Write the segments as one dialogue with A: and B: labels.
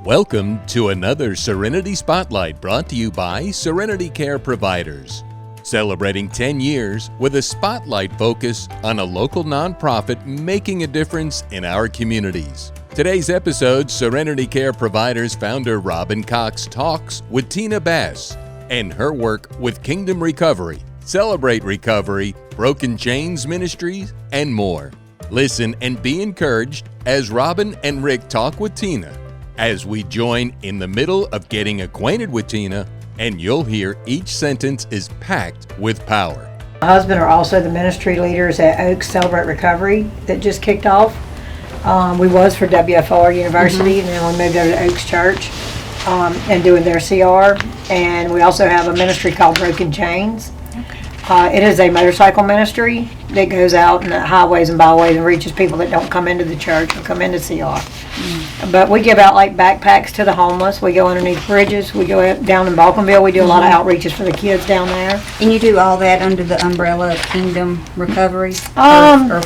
A: Welcome to another Serenity Spotlight brought to you by Serenity Care Providers. Celebrating 10 years with a spotlight focus on a local nonprofit making a difference in our communities. Today's episode, Serenity Care Providers founder Robin Cox talks with Tina Bass and her work with Kingdom Recovery, Celebrate Recovery, Broken Chains Ministries, and more. Listen and be encouraged as Robin and Rick talk with Tina, as we join in the middle of getting acquainted with Tina, and you'll hear each sentence is packed with power.
B: My husband are also the ministry leaders at Oaks Celebrate Recovery that just kicked off. We was for WFR University, and then we moved over to Oaks Church and doing their CR. And we also have a ministry called Broken Chains. It is a motorcycle ministry that goes out in the highways and byways and reaches people that don't come into the church or come into CR. But we give out like backpacks to the homeless. We go underneath bridges. We go down in Balkanville. We do a lot of outreaches for the kids down there.
C: And you do all that under the umbrella of Kingdom Recovery?
B: No,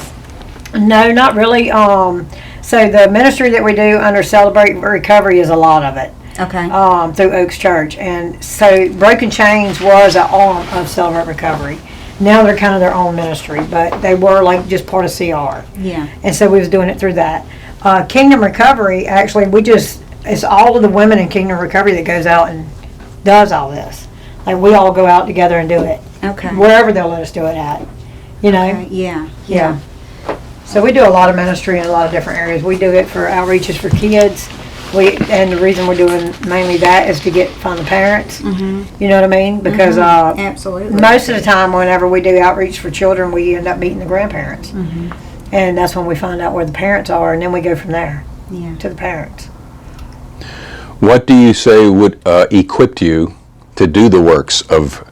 B: not really. So the ministry that we do under Celebrate Recovery is a lot of it.
C: Okay.
B: Through Oaks Church. And so Broken Chains was an arm of Celebrate Recovery. Now they're kind of their own ministry, but they were like just part of CR.
C: Yeah.
B: And so we was doing it through that. Kingdom Recovery, actually, it's all of the women in Kingdom Recovery that goes out and does all this. Like, we all go out together and do it.
C: Okay.
B: Wherever they'll let us do it at. You know?
C: Okay. Yeah.
B: Yeah. So we do a lot of ministry in a lot of different areas. We do it for outreaches for kids. And the reason we're doing mainly that is to find the parents. You know what I mean? Because
C: absolutely,
B: most of the time, whenever we do outreach for children, we end up meeting the grandparents, and that's when we find out where the parents are, and then we go from there to the parents.
D: What do you say would equip you to do the works of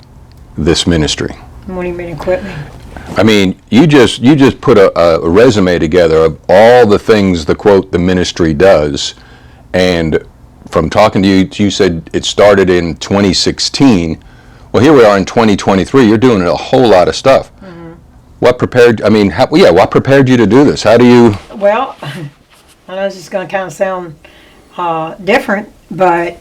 D: this ministry?
B: What do you mean equip me?
D: I mean, you just put a resume together of all the things the ministry does. And from talking to you, you said it started in 2016. Well, here we are in 2023. You're doing a whole lot of stuff. What prepared? I mean, what prepared you to do this? How do you?
B: Well, I know this is going to kind of sound different, but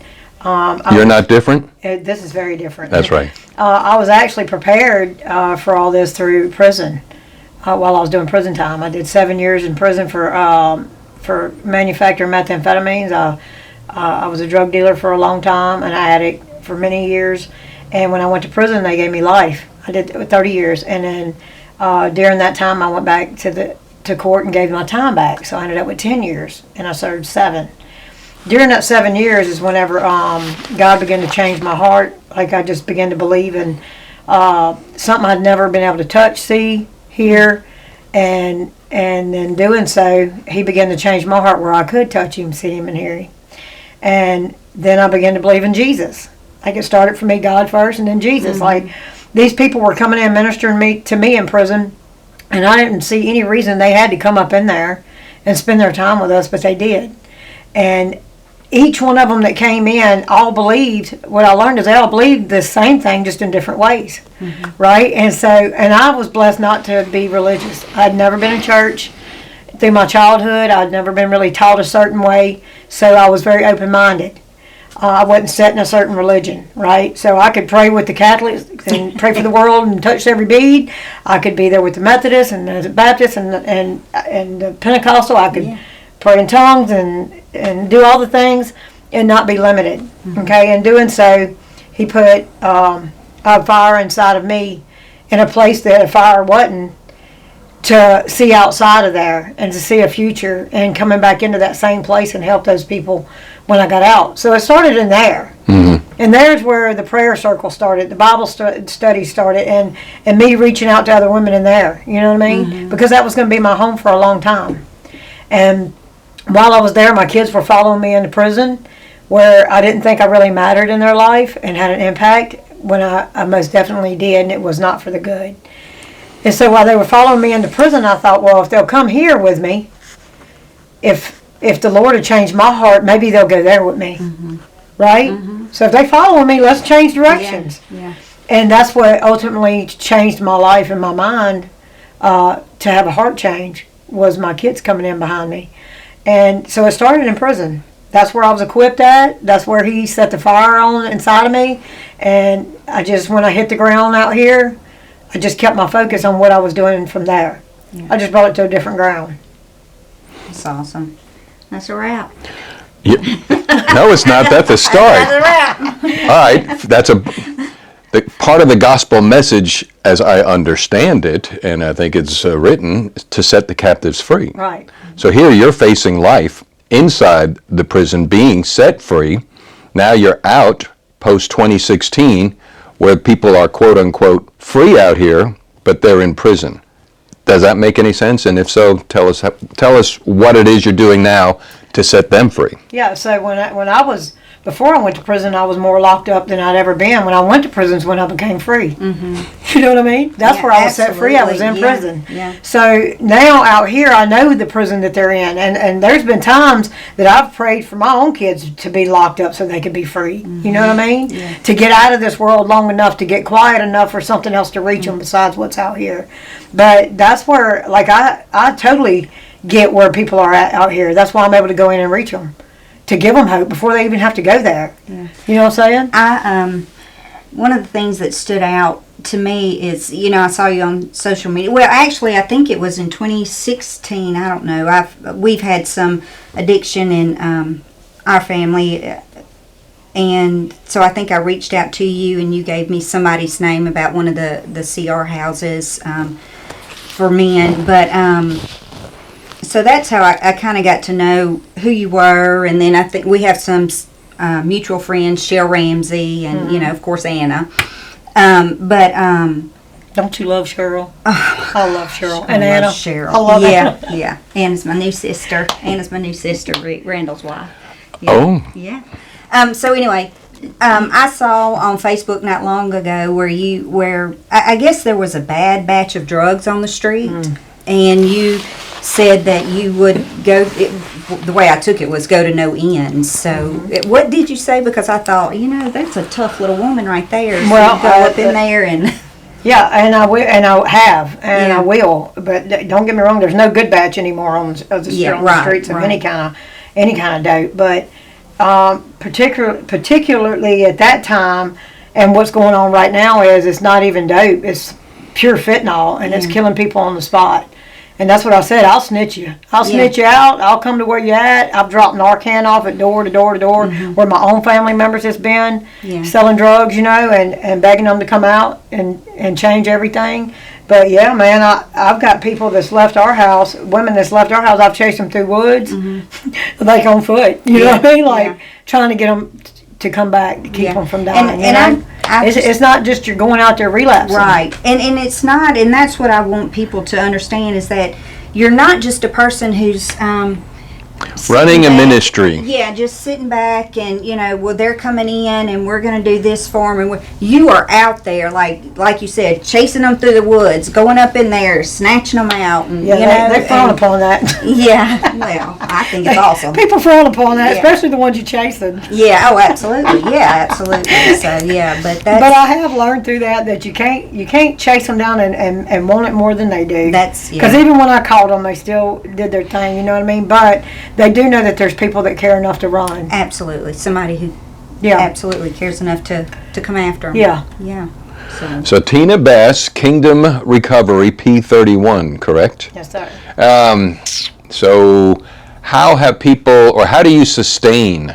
D: you're not different.
B: This is very different.
D: That's right.
B: I was actually prepared for all this through prison. While I was doing prison time, I did 7 years in prison for manufacturing methamphetamines. I was a drug dealer for a long time, and I addict for many years. And when I went to prison, they gave me life. I did 30 years, and then during that time, I went back to court and gave my time back. So I ended up with 10 years, and I served 7. During that 7 years is whenever God began to change my heart. Like, I just began to believe in something I'd never been able to touch, see, hear, and in doing so, he began to change my heart where I could touch him, see him, and hear him. And then I began to believe in Jesus. Like, it started for me, God first, and then Jesus. Like, these people were coming in ministering to me in prison, and I didn't see any reason they had to come up in there and spend their time with us, but they did. And each one of them that came in all believed, what I learned is they all believed the same thing, just in different ways, right? And I was blessed not to be religious. I'd never been in church through my childhood. I'd never been really taught a certain way, so I was very open-minded. I wasn't set in a certain religion, right? So I could pray with the Catholics and pray for the world and touch every bead. I could be there with the Methodists and the Baptists and the Pentecostal. I could pray in tongues and do all the things and not be limited. Okay, in doing so, he put a fire inside of me in a place that a fire wasn't, to see outside of there and to see a future and coming back into that same place and help those people when I got out. So it started in there. And there's where the prayer circle started, the Bible study started, and me reaching out to other women in there, you know what I mean? Because that was going to be my home for a long time. And while I was there, my kids were following me into prison, where I didn't think I really mattered in their life and had an impact, when I most definitely did, and it was not for the good. And so while they were following me into prison, I thought, well, if they'll come here with me, if the Lord had changed my heart, maybe they'll go there with me, right? So if they follow me, let's change directions. And that's what ultimately changed my life and my mind, to have a heart change, was my kids coming in behind me. And so it started in prison. that's where I was equipped at. That's where he set the fire on inside of me. And I just, when I hit the ground out here, I just kept my focus on what I was doing from there.
C: Yeah.
B: I just brought it to a different ground.
C: That's awesome. That's a wrap.
D: Yeah. No, it's not. That's a start.
C: That's a wrap.
D: All right, that's the part of the gospel message, as I understand it, and I think it's written, to set the captives free.
B: Right.
D: So here you're facing life inside the prison, being set free. Now you're out post 2016, where people are quote unquote free out here, but they're in prison. Does that make any sense? And if so, tell us what it is you're doing now to set them free.
B: Yeah, so when I was, before I went to prison, I was more locked up than I'd ever been. When I went to prisons, when I became free. Mm-hmm. You know what I mean? That's
C: Yeah,
B: where I was set free. I was in
C: absolutely.
B: prison.
C: Yeah.
B: So now out here, I know the prison that they're in. And there's been times that I've prayed for my own kids to be locked up so they could be free. You know what I mean?
C: Yeah.
B: To get out of this world long enough to get quiet enough for something else to reach them besides what's out here. But that's where, like, I totally get where people are at out here. That's why I'm able to go in and reach them, to give them hope before they even have to go there.
C: Yeah.
B: You know what I'm saying?
C: One of the things that stood out to me is, I saw you on social media. Well, actually, I think it was in 2016. I don't know. We've had some addiction in our family, and so I think I reached out to you, and you gave me somebody's name about one of the CR houses for men. But so that's how I kind of got to know who you were, and then I think we have some mutual friends, Cheryl Ramsey, and of course Anna.
B: Don't you love Cheryl? I love Cheryl.
C: I
B: And
C: love
B: Anna.
C: Cheryl.
B: I love
C: yeah,
B: Anna.
C: yeah. Anna's my new sister. Randall's wife. Yeah.
D: Oh.
C: Yeah. So anyway, I saw on Facebook not long ago where I guess there was a bad batch of drugs on the street, and you said that you would go. The way I took it was go to no end. So what did you say? Because I thought, that's a tough little woman right there. So
B: Well,
C: you go up in there and.
B: Yeah, and I will, and I have, and
C: Yeah.
B: I will. But don't get me wrong. There's no good batch anymore on the streets of
C: right.
B: any kind of dope. But particularly at that time, and what's going on right now is it's not even dope. It's pure fentanyl, and it's killing people on the spot. And that's what I said. I'll snitch you. I'll snitch you out. I'll come to where you're at. I've dropped Narcan off at door to door to door where my own family members has been selling drugs, and begging them to come out and change everything. But yeah, man, I've got people that's left our house, women that's left our house. I've chased them through woods, like on foot. You know what I mean? Like trying to get them to come back to keep them from dying. It's not just you're going out there relapsing.
C: Right. And it's not, and that's what I want people to understand, is that you're not just a person who's
D: Running a
C: back.
D: ministry.
C: Yeah, just sitting back and, they're coming in and we're going to do this for them. And you are out there, like you said, chasing them through the woods, going up in there, snatching them out. And,
B: They frown upon that.
C: Yeah, well, I think it's awesome.
B: People frown upon that,
C: Yeah.
B: especially the ones you're chasing.
C: Yeah, oh, absolutely. Yeah, absolutely. So, yeah, but that's...
B: But I have learned through that you can't chase them down and want it more than they do.
C: That's,
B: because even when I called them, they still did their thing. You know what I mean? But they do know that there's people that care enough to run.
C: Absolutely, somebody who
B: Yeah.
C: absolutely cares enough to come after them.
B: Yeah.
C: Yeah.
D: So Tina Bass, Kingdom Recovery, P31, correct?
B: Yes, sir.
D: So how have people, or how do you sustain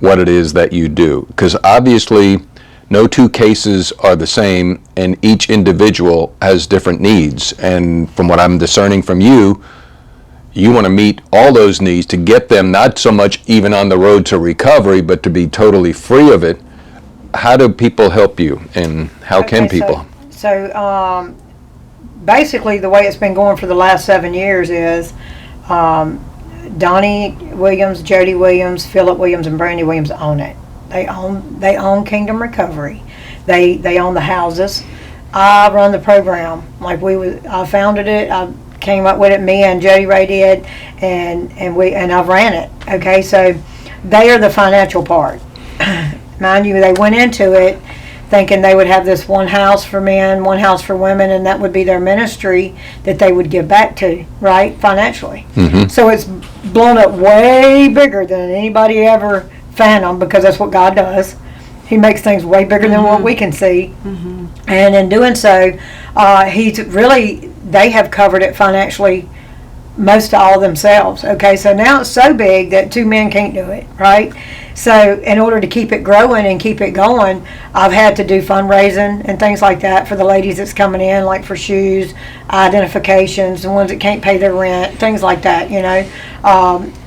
D: what it is that you do? Because obviously no two cases are the same, and each individual has different needs. And from what I'm discerning from you, you want to meet all those needs to get them not so much even on the road to recovery, but to be totally free of it. How do people help you, and how can people?
B: So basically the way it's been going for the last 7 years is Donnie Williams, Jody Williams, Philip Williams, and Brandy Williams own it. They own Kingdom Recovery. They own the houses. I run the program. I founded it. I came up with it. Me and Jody Ray did, and I've ran it. Okay, so they are the financial part. Mind you, they went into it thinking they would have this one house for men, one house for women, and that would be their ministry that they would give back to, right, financially. So it's blown up way bigger than anybody ever fathomed, because that's what God does. He makes things way bigger than what we can see. And in doing so, they have covered it financially, most all themselves. Okay, so now it's so big that two men can't do it, right? So in order to keep it growing and keep it going, I've had to do fundraising and things like that for the ladies that's coming in, like for shoes, identifications, the ones that can't pay their rent, things like that,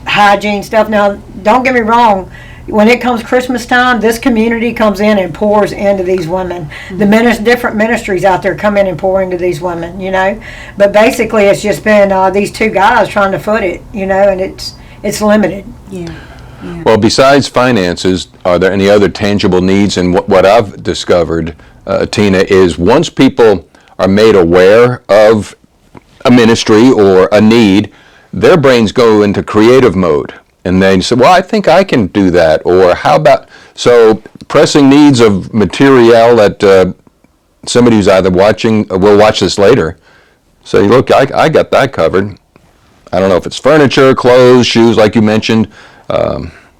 B: hygiene stuff. Now, don't get me wrong, when it comes Christmas time, this community comes in and pours into these women. The different ministries out there come in and pour into these women, But basically, it's just been these two guys trying to foot it, and it's limited.
C: Yeah.
D: Well, besides finances, are there any other tangible needs? And what I've discovered, Tina, is once people are made aware of a ministry or a need, their brains go into creative mode. And they say, well, I think I can do that. Or how about, so pressing needs of material that somebody who's either watching, will watch this later, say, look, I got that covered. I don't know if it's furniture, clothes, shoes, like you mentioned,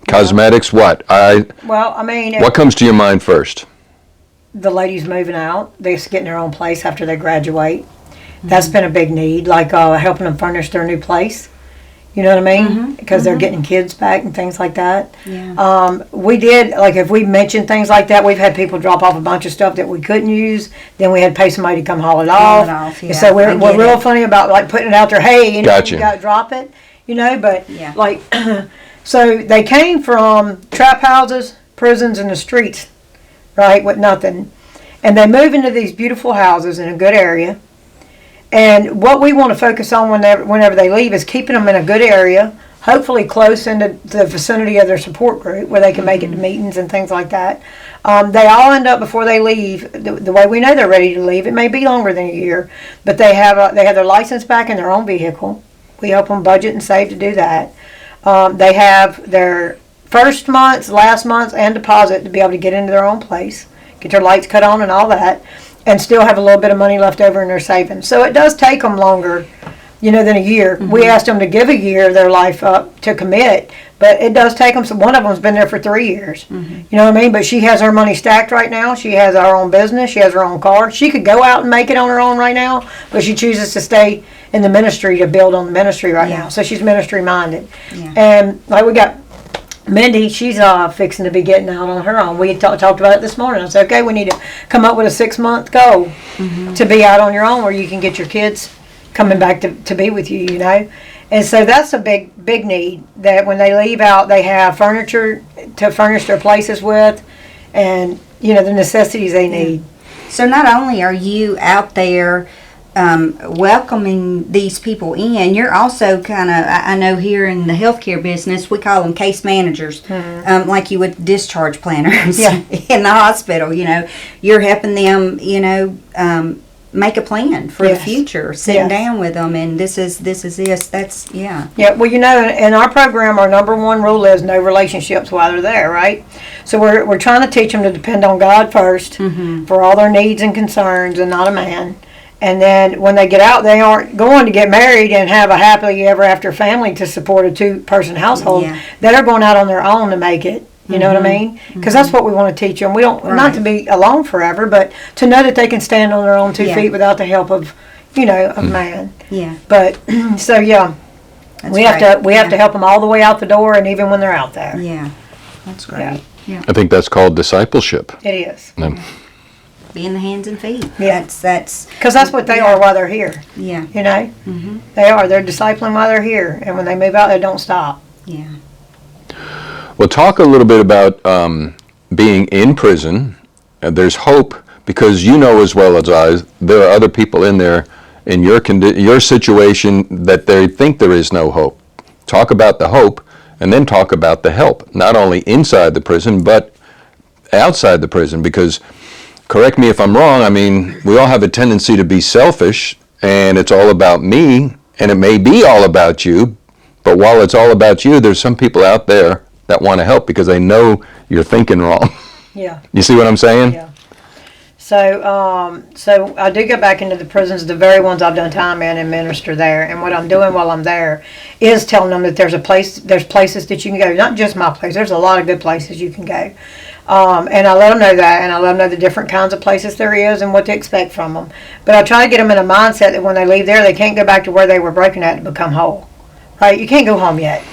D: cosmetics, what? What comes to your mind first?
B: The ladies moving out, they're getting their own place after they graduate. That's been a big need, like helping them furnish their new place. You know what I mean? Because they're getting kids back and things like that.
C: Yeah.
B: We did, like if we mentioned things like that, we've had people drop off a bunch of stuff that we couldn't use. Then we had to pay somebody to come haul it off.
C: Yeah,
B: so we're real funny about like putting it out there. Hey, you
D: Gotcha.
B: got to drop it. But
C: Yeah.
B: like, so they came from trap houses, prisons, and the streets, right, with nothing. And they move into these beautiful houses in a good area. And what we want to focus on whenever they leave is keeping them in a good area, hopefully close into the vicinity of their support group where they can make it to meetings and things like that. They all end up, before they leave, the way we know they're ready to leave, it may be longer than a year, but they have their license back in their own vehicle. We help them budget and save to do that. They have their first month's, last month's, and deposit to be able to get into their own place, get their lights cut on and all that, and still have a little bit of money left over in their savings. So it does take them longer, than a year. We asked them to give a year of their life up to commit, but it does take them. So one of them's been there for 3 years. You know what I mean? But she has her money stacked right now. She has her own business. She has her own car. She could go out and make it on her own right now, but she chooses to stay in the ministry to build on the ministry right now. So she's ministry minded.
C: Yeah.
B: And like we got Mindy, she's fixing to be getting out on her own. We talked about it this morning. I said, okay, we need to come up with a 6-month goal to be out on your own, where you can get your kids coming back to be with you, And so that's a big need, that when they leave out, they have furniture to furnish their places with, and, the necessities they need.
C: So not only are you out there welcoming these people in, you're also kind of, I know here in the healthcare business, we call them case managers, like you would discharge planners in the hospital. You're helping them, make a plan for the future, sitting down with them, and this is that's. Yeah,
B: well, in our program, our number one rule is no relationships while they're there, right? So we're trying to teach them to depend on God first for all their needs and concerns, and not a man. And then when they get out, they aren't going to get married and have a happily ever after family to support a 2-person household. They're going out on their own to make it. You know what I mean? Because that's what we want to teach them. We don't, not to be alone forever, but to know that they can stand on their own 2 feet without the help of, a man.
C: Yeah.
B: But so we have to help them all the way out the door, and even when they're out there.
C: Yeah, that's great. Yeah.
D: I think that's called discipleship.
B: It is.
C: Being the hands and feet.
B: Yeah.
C: That's
B: because that's what they are while they're here.
C: Yeah.
B: They are. They're discipling while they're here, and when they move out, they don't stop.
C: Yeah.
D: Well, talk a little bit about being in prison. There's hope, because as well as I, there are other people in there in your situation that they think there is no hope. Talk about the hope, and then talk about the help, not only inside the prison, but outside the prison, because, correct me if I'm wrong, we all have a tendency to be selfish, and it's all about me, and it may be all about you, but while it's all about you, there's some people out there that want to help because they know you're thinking wrong.
B: Yeah.
D: You see what I'm saying?
B: Yeah. So I do go back into the prisons, the very ones I've done time in, and minister there. And what I'm doing while I'm there is telling them that there's places that you can go. Not just my place. There's a lot of good places you can go. And I let them know that, and I let them know the different kinds of places there is and what to expect from them. But I try to get them in a mindset that when they leave there, they can't go back to where they were broken at to become whole. Right? You can't go home yet.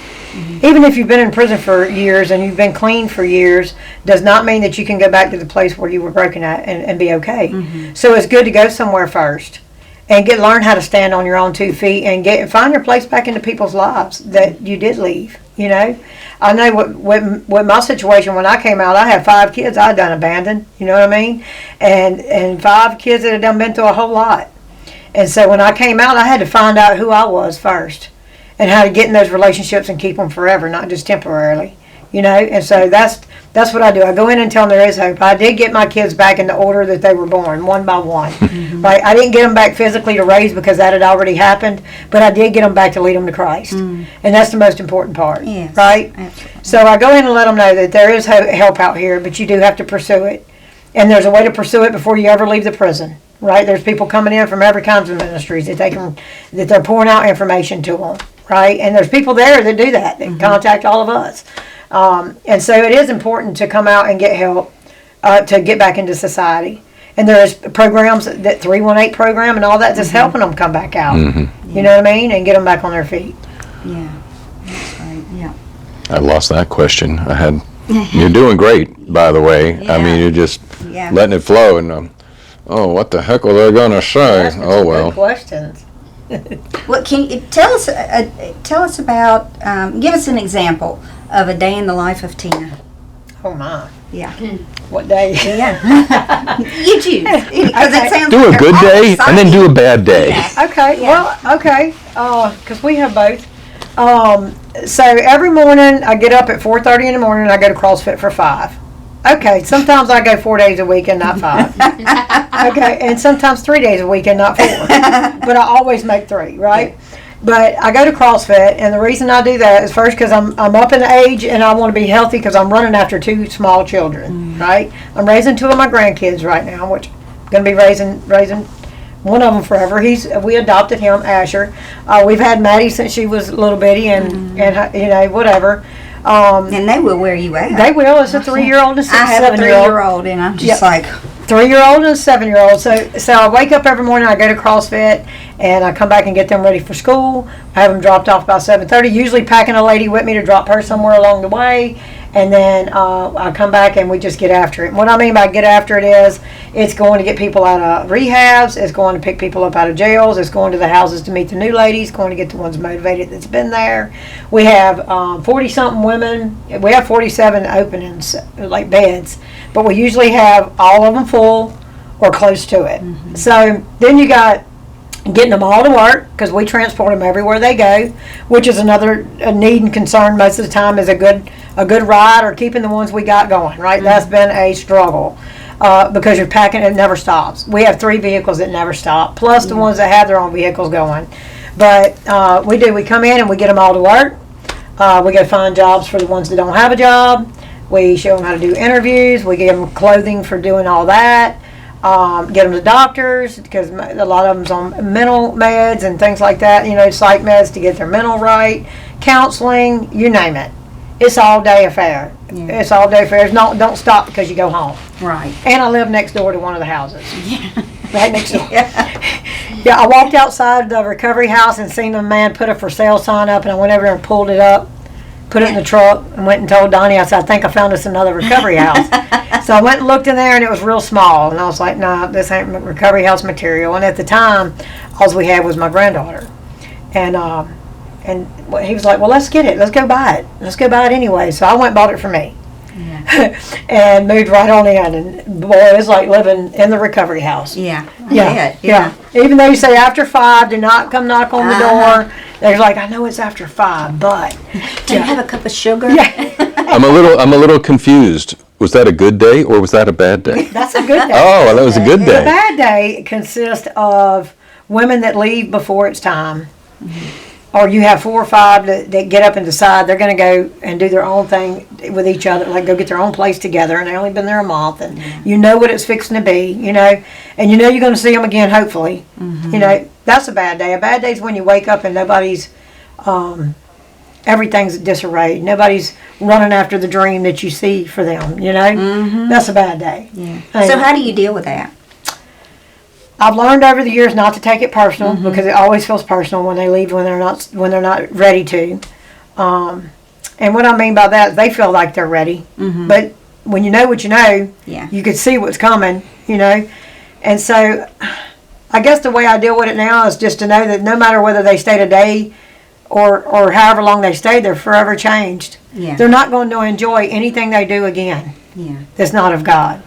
B: Even if you've been in prison for years and you've been clean for years, does not mean that you can go back to the place where you were broken at and be okay. So it's good to go somewhere first and learn how to stand on your own 2 feet and find your place back into people's lives that you did leave. You know, I know what my situation when I came out. I had 5 kids I done abandoned. You know what I mean? And 5 kids that had done been through a whole lot. And so when I came out, I had to find out who I was first. And how to get in those relationships and keep them forever, not just temporarily, you know. And so that's what I do. I go in and tell them there is hope. I did get my kids back in the order that they were born, one by one. Right? I didn't get them back physically to raise because that had already happened, but I did get them back to lead them to Christ, and that's the most important part.
C: Yes,
B: right?
C: Absolutely.
B: So I go in and let them know that there is help out here, but you do have to pursue it, and there's a way to pursue it before you ever leave the prison. Right? There's people coming in from every kinds of ministries that they're pouring out information to them. Right, and there's people there that do that contact all of us, and so it is important to come out and get help to get back into society. And there's programs that 318 program and all that just helping them come back out. You know what I mean, and get them back on their feet.
C: Yeah, that's right. Yeah.
D: I lost that question. You're doing great, by the way.
C: Yeah.
D: I mean, you're just
C: Yeah.
D: letting it flow, and what the heck are they gonna say?
B: Asking
D: Oh
B: some
D: well.
B: good questions.
C: What can you tell us about? Give us an example of a day in the life of Tina.
B: Oh my!
C: Yeah.
B: What day?
C: Yeah. You choose. Because it sounds
D: Do
C: like
D: a good
C: they're all
D: day and then do a bad day.
C: Yeah.
B: Okay.
C: Yeah.
B: Well, okay. Because we have both. So every morning I get up at 4:30 in the morning and I go to CrossFit for 5. Okay, sometimes I go 4 days a week and not 5. Okay, and sometimes 3 days a week and not 4. But I always make 3, right? But I go to CrossFit, and the reason I do that is first because I'm up in age and I want to be healthy because I'm running after 2 small children, right? I'm raising 2 of my grandkids right now, which I'm going to be raising one of them forever. We adopted him, Asher. We've had Maddie since she was a little bitty, and you know, whatever.
C: And they will wear you out.
B: They will. It's a 3-year-old and a 7-year-old.
C: I have a 3-year-old, and I'm just like
B: 3-year-old and a 7-year-old. So I wake up every morning. I go to CrossFit, and I come back and get them ready for school. I have them dropped off by 7:30. Usually packing a lady with me to drop her somewhere along the way, and then I come back and we just get after it. And what I mean by get after it is, it's going to get people out of rehabs. It's going to pick people up out of jails. It's going to the houses to meet the new ladies. Going to get the ones motivated that's been there. We have 40-something women. We have 47 openings, like beds, but we usually have all of them full or close to it. So then you got getting them all to work, because we transport them everywhere they go, which is another need and concern most of the time, is a good ride or keeping the ones we got going, right? That's been a struggle because you're packing, it never stops. We have 3 vehicles that never stop, plus the ones that have their own vehicles going. But we come in and we get them all to work. We go find jobs for the ones that don't have a job. We show them how to do interviews. We give them clothing for doing all that. Get them to doctors, because a lot of them's on mental meds and things like that, you know, psych meds to get their mental right, counseling, you name it. It's all day affair.
C: Yeah.
B: It's all day affairs. Don't stop because you go home.
C: right.
B: And I live next door to one of the houses. Right next door. Yeah, I walked outside the recovery house and seen a man put a for sale sign up, and I went over there and pulled it up, put it in the truck, and went and told Donnie, I said, I think I found us another recovery house. So I went and looked in there, and it was real small, and I was like, nah, this ain't recovery house material. And at the time, all we had was my granddaughter. And he was like, well, let's get it. Let's go buy it. Let's go buy it anyway. So I went and bought it for me. Yeah. And moved right on in. And boy, it's like living in the recovery house.
C: Yeah.
B: Yeah. Even though you say after 5, do not come knock on the door. They're like, I know it's after 5, but
C: Do you have a cup of sugar?
B: yeah,
D: I'm a little confused. Was that a good day or was that a bad day?
B: that's a good day.
D: Oh, well, that was a good
B: The
D: day.
B: bad day consists of women that leave before it's time. or you have 4 or 5 that get up and decide they're going to go and do their own thing with each other, like go get their own place together, and they've only been there a month, and you know what it's fixing to be, you know, and you know you're going to see them again, hopefully. You know, that's a bad day. A bad day is when you wake up and nobody's, everything's disarray. Nobody's running after the dream that you see for them, you know. That's a bad day.
C: So how do you deal with that?
B: I've learned over the years not to take it personal, because it always feels personal when they leave when they're not ready to. And what I mean by that is they feel like they're ready, but when you know what you know, you can see what's coming, you know. And so, I guess the way I deal with it now is just to know that no matter whether they stayed a day or however long they stayed, they're forever changed. They're not going to enjoy anything they do again. That's not of God,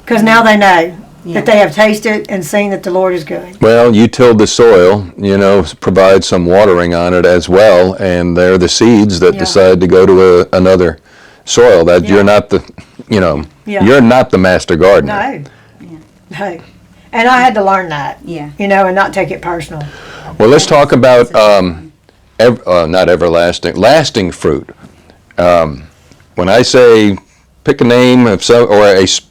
B: because now they know. That they have tasted and seen that the Lord is good.
D: Well, you tilled the soil, you know, provide some watering on it as well, and they're the seeds that decide to go to another soil. That you're not the, you know, you're not the master gardener.
B: No. And I had to learn that. You know, and not take it personal.
D: Well, let's talk about not everlasting, lasting fruit. When I say pick a name of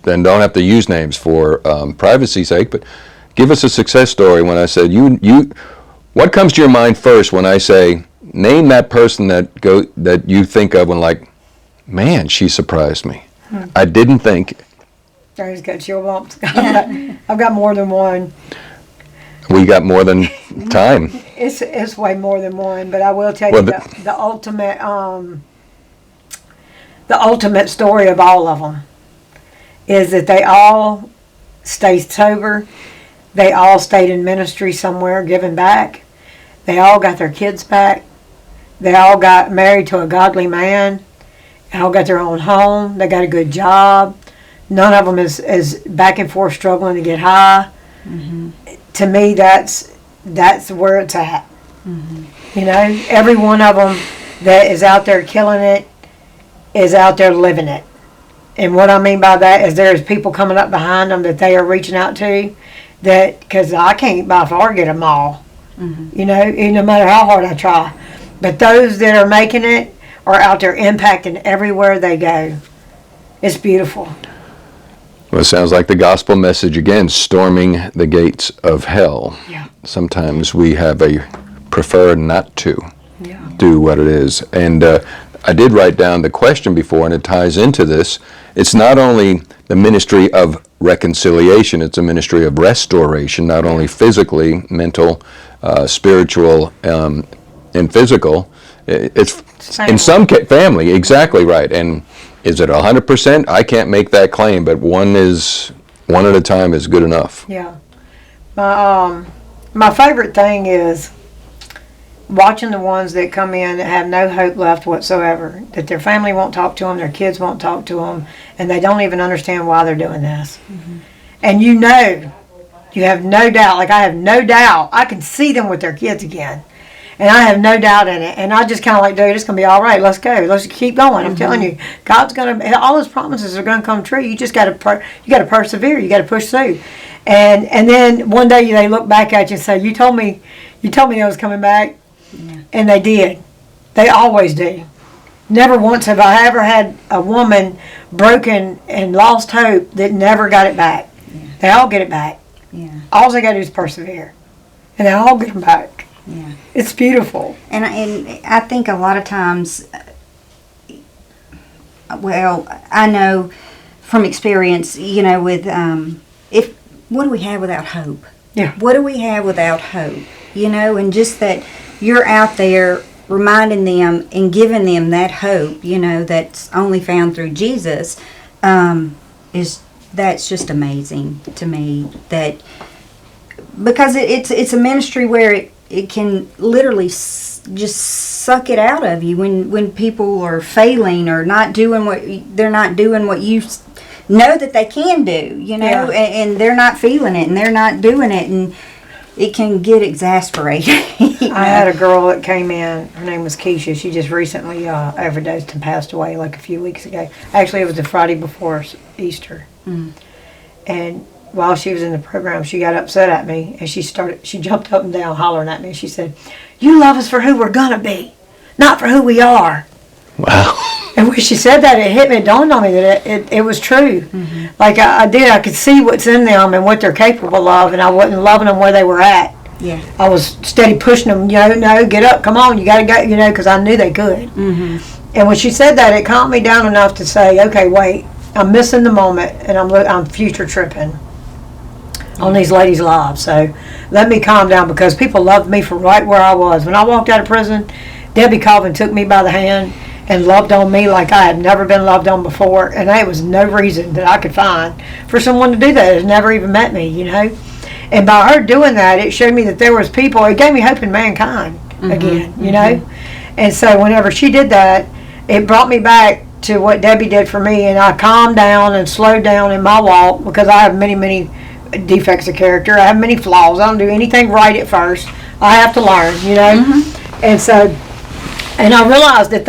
D: and don't have to use names for privacy's sake, but give us a success story. When I said what comes to your mind first when I say name that person that you think of when, like, man, she surprised me. I didn't think.
B: I just got chill bumps. I've got more than one.
D: We got more than time.
B: It's way more than one, but I will tell you the ultimate story of all of them is that they all stayed sober. They all stayed in ministry somewhere, giving back. They all got their kids back. They all got married to a godly man. They all got their own home. They got a good job. None of them is back and forth struggling to get high. To me, that's where it's at. You know, every one of them that is out there killing it is out there living it. And what I mean by that is there's people coming up behind them that they are reaching out to, that, because I can't by far get them all, you know, no matter how hard I try. But those that are making it are out there impacting everywhere they go. It's beautiful.
D: Well, it sounds like the gospel message again, storming the gates of hell. Sometimes we prefer not to do what it is. And I did write down the question before, and it ties into this. It's not only the ministry of reconciliation, it's a ministry of restoration, not only physically, mental, spiritual, and physical. It's in some family, exactly right. And is it 100%? I can't make that claim, but one at a time is good enough.
B: My favorite thing is watching the ones that come in that have no hope left whatsoever, that their family won't talk to them, their kids won't talk to them, and they don't even understand why they're doing this. And you know, you have no doubt, like I have no doubt, I can see them with their kids again. And I have no doubt in it. And I just kind of like, dude, it's going to be all right. Let's go. Let's keep going. I'm telling you, God's going to, all His promises are going to come true. You just got to persevere. You got to push through. And then one day they look back at you and say, you told me I was coming back. And they did. They always do. Never once have I ever had a woman broken and lost hope that never got it back. They all get it back. All they got to do is persevere. And they all get them back. It's beautiful.
C: And I think a lot of times, well, I know from experience, you know, with what do we have without hope? What do we have without hope? You know, and just that you're out there reminding them and giving them that hope, you know, that's only found through Jesus, that's just amazing to me. That because it's a ministry where it can literally just suck it out of you when people are failing or not doing what you know that they can do, you know, and they're not feeling it and they're not doing it, and it can get exasperating.
B: I had a girl that came in, her name was Keisha. She just recently overdosed and passed away like a few weeks ago. Actually, it was the Friday before Easter. And while she was in the program, she got upset at me, and she jumped up and down hollering at me. She said, "You love us for who we're gonna be, not for who we are."
D: Wow.
B: And when she said that, it hit me, it dawned on me that it was true. Like I could see what's in them and what they're capable of, and I wasn't loving them where they were at.
C: Yeah.
B: I was steady pushing them, no, get up, come on, you gotta go, because I knew they could. And when she said that, it calmed me down enough to say, okay, wait, I'm missing the moment, and I'm future tripping on these ladies' lives. So let me calm down, because people loved me for right where I was. When I walked out of prison, Debbie Colvin took me by the hand and loved on me like I had never been loved on before, and there was no reason that I could find for someone to do that has never even met me, And by her doing that, it showed me that there was people. It gave me hope in mankind again, And so whenever she did that, it brought me back to what Debbie did for me, and I calmed down and slowed down in my walk, because I have many, many defects of character. I have many flaws. I don't do anything right at first. I have to learn, And so, and I realized that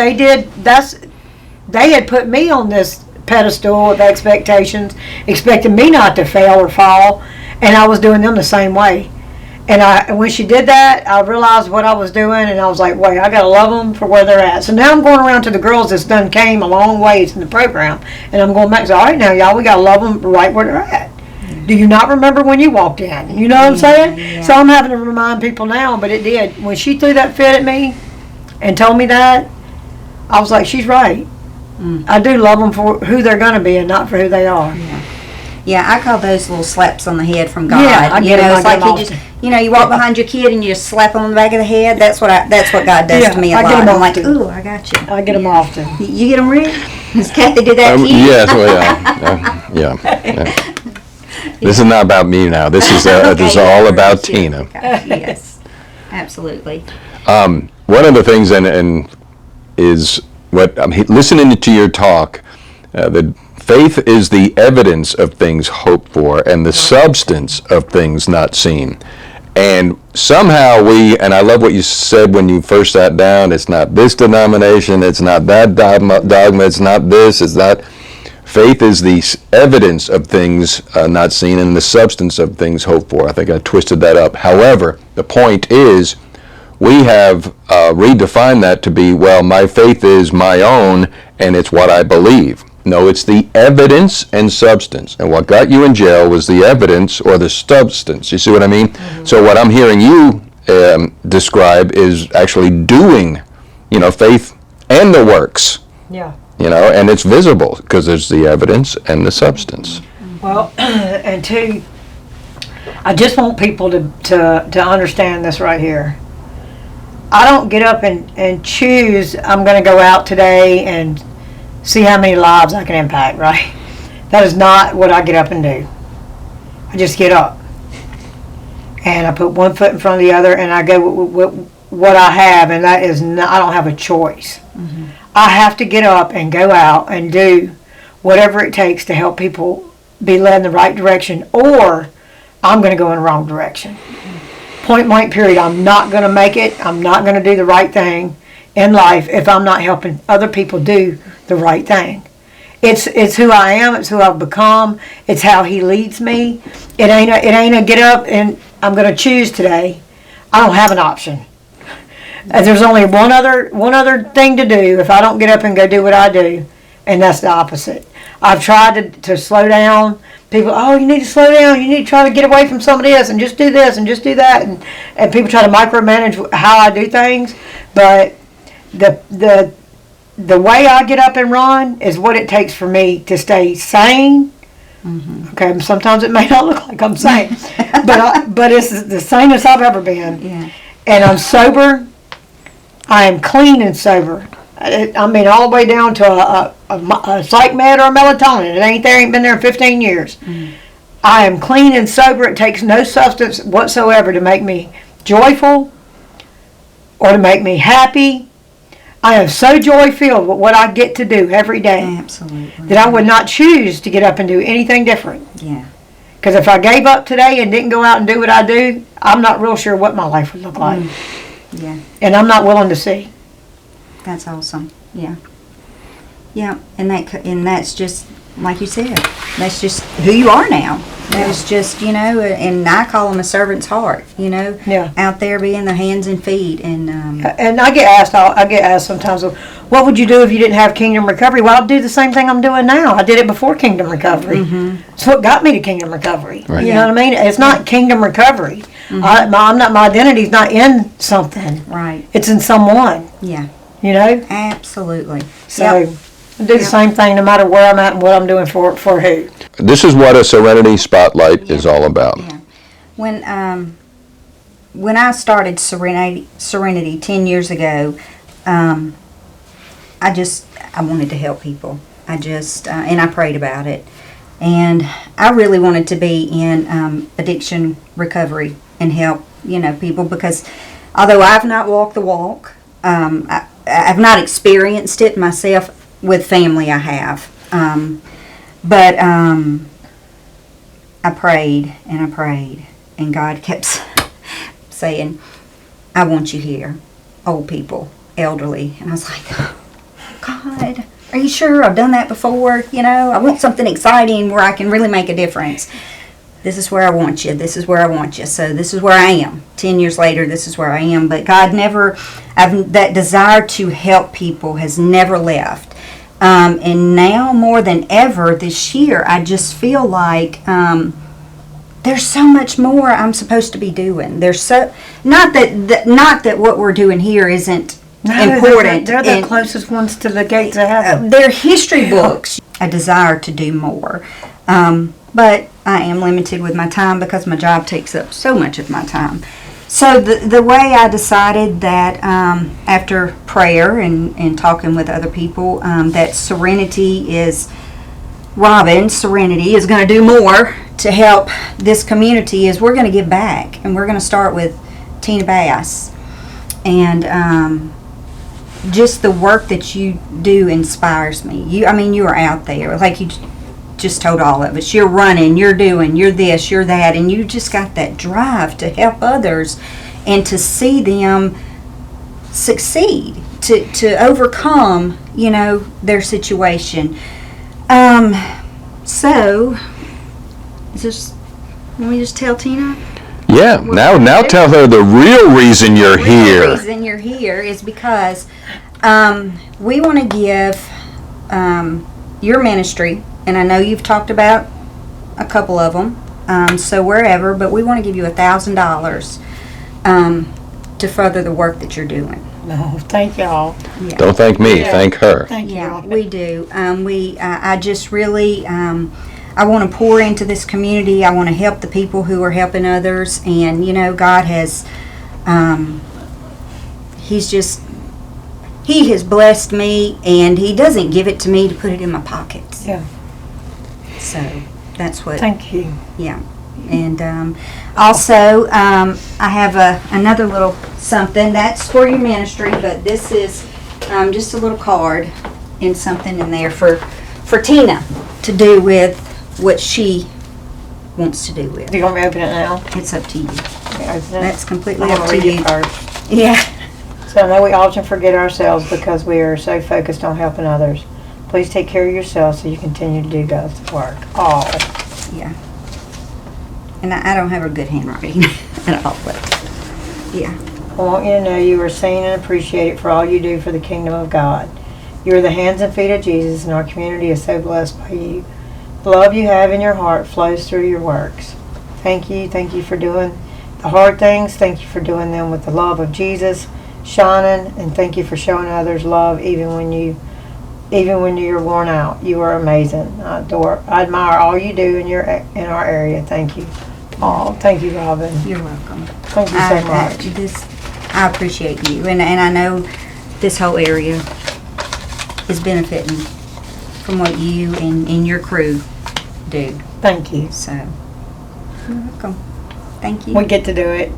B: they had put me on this pedestal of expectations, expecting me not to fail or fall, and I was doing them the same way. And when she did that, I realized what I was doing, and I was like, wait, I got to love them for where they're at. So now I'm going around to the girls that's done came a long ways in the program, and I'm going back and say, all right, now, y'all, we got to love them right where they're at. Do you not remember when you walked in? You know what I'm saying?
C: Yeah.
B: So I'm having to remind people now, but it did. When she threw that fit at me and told me that, I was like, she's right. I do love them for who they're going to be and not for who they are.
C: Yeah, I call those little slaps on the head from God.
B: Yeah, I get them,
C: it's like you just, you walk behind your kid and you just slap them on the back of the head. That's what God does to me a
B: I
C: lot.
B: get them
C: I'm like,
B: often.
C: ooh, I got you.
B: I get them often.
C: You get them, Rick? Does Kathy do that to you?
D: Yes, well, yeah. This is not about me now. This is this is all about Tina.
C: Gotcha, yes, absolutely.
D: One of the things, and is what I'm listening to your talk, that faith is the evidence of things hoped for and the substance of things not seen. And somehow and I love what you said when you first sat down, it's not this denomination, it's not that dogma, it's not this, it's not. Faith is the evidence of things not seen and the substance of things hoped for. I think I twisted that up. However, the point is, we have redefined that to be, well, my faith is my own and it's what I believe. No, it's the evidence and substance. And what got you in jail was the evidence or the substance. You see what I mean? Mm-hmm. So what I'm hearing you describe is actually doing, faith and the works.
B: Yeah.
D: And it's visible because there's the evidence and the substance.
B: Well, and two, I just want people to understand this right here. I don't get up and choose, I'm going to go out today and see how many lives I can impact, right? That is not what I get up and do. I just get up. And I put one foot in front of the other, and I go with what I have, and that is not, I don't have a choice. Mm-hmm. I have to get up and go out and do whatever it takes to help people be led in the right direction, or I'm going to go in the wrong direction. Point blank period. I'm not going to make it. I'm not going to do the right thing in life if I'm not helping other people do the right thing. It's who I am. It's who I've become. It's how He leads me. It ain't a get up and I'm going to choose today. I don't have an option. There's only one other thing to do if I don't get up and go do what I do, and that's the opposite. I've tried to slow down. People, you need to slow down. You need to try to get away from some of this and just do this and just do that. And people try to micromanage how I do things. But the way I get up and run is what it takes for me to stay sane. Mm-hmm. Okay, sometimes it may not look like I'm sane, but it's the sanest I've ever been.
C: Yeah.
B: And I'm sober. I am clean and sober. I mean, all the way down to a psych med or a melatonin. It ain't been there in 15 years. Mm-hmm. I am clean and sober. It takes no substance whatsoever to make me joyful or to make me happy. I am so joy-filled with what I get to do every day.
C: Absolutely.
B: That I would not choose to get up and do anything different.
C: Yeah.
B: Because if I gave up today and didn't go out and do what I do, I'm not real sure what my life would look like.
C: Yeah.
B: And I'm not willing to see.
C: That's awesome. Yeah. Yeah, and that's just like you said. That's just who you are now. It's just, and I call them a servant's heart,
B: Yeah.
C: out there being the hands and feet. And
B: And I get asked sometimes, well, what would you do if you didn't have Kingdom Recovery? Well, I'd do the same thing I'm doing now. I did it before Kingdom Recovery. It's what got me to Kingdom Recovery.
D: Right.
B: You know what I mean? It's not Kingdom Recovery. My identity's not in something.
C: right.
B: It's in someone,
C: Yeah,
B: you know?
C: absolutely.
B: So
C: Yep.
B: I do the same thing no matter where I'm at and what I'm doing for who.
D: This is what a Serenity Spotlight is all about.
C: Yeah. When I started Serenity 10 years ago, I wanted to help people. And I prayed about it. And I really wanted to be in addiction recovery and help, people, because although I've not walked the walk, I've not experienced it myself with family. I have. But I prayed and I prayed, and God kept saying, I want you here, old people, elderly. And I was like, God, are you sure? I've done that before. I want something exciting where I can really make a difference. This is where I want you. This is where I want you. So this is where I am. 10 years later, this is where I am. But God that desire to help people has never left. And now more than ever this year, I just feel like there's so much more I'm supposed to be doing. Not that what we're doing here isn't important.
B: They're the closest ones to the gates of heaven.
C: They're history books. I desire to do more. But I am limited with my time because my job takes up so much of my time. So the way I decided that after prayer and talking with other people, that Serenity is going to do more to help this community, is we're going to give back. And we're going to start with Tina Bass. And just the work that you do inspires me. You are out there, like you just told all of us. You're running, you're doing, you're this, you're that, and you just got that drive to help others and to see them succeed, to overcome, their situation. So, let me just tell Tina.
D: Yeah, now tell her the real reason you're here.
C: The reason you're here is because we want to give your ministry, and I know you've talked about a couple of them, so wherever, but we want to give you $1,000 to further the work that you're doing.
B: No, thank y'all.
C: Yeah.
D: Don't thank me, thank her.
B: Thank you.
C: Yeah, we do. I just really, I want to pour into this community. I want to help the people who are helping others. And, God has, He has blessed me, and He doesn't give it to me to put it in my pockets.
B: Yeah.
C: So, that's what.
B: Thank you.
C: Yeah. And also, I have another little something that's for your ministry, but this is just a little card and something in there for Tina to do with what she wants to do with.
B: Do you want me to open it now?
C: It's up to you.
B: That's
C: That's completely up to you.
B: First.
C: Yeah.
B: So I know we often forget ourselves because we are so focused on helping others. Please take care of yourself so you continue to do God's work. Oh.
C: Yeah. And I don't have a good handwriting at all, but yeah.
B: I want you to know you are seen and appreciated for all you do for the kingdom of God. You are the hands and feet of Jesus, and our community is so blessed by you. The love you have in your heart flows through your works. Thank you for doing the hard things. Thank you for doing them with the love of Jesus shining, and thank you for showing others love even when you're worn out. You are amazing. I admire all you do in our area. Thank you. Oh, thank you, Robin.
C: You're welcome.
B: Thank you so much.
C: I appreciate you, and I know this whole area is benefiting from what you and your crew do.
B: Thank you.
C: So, you're welcome. Thank you.
B: We get to do it.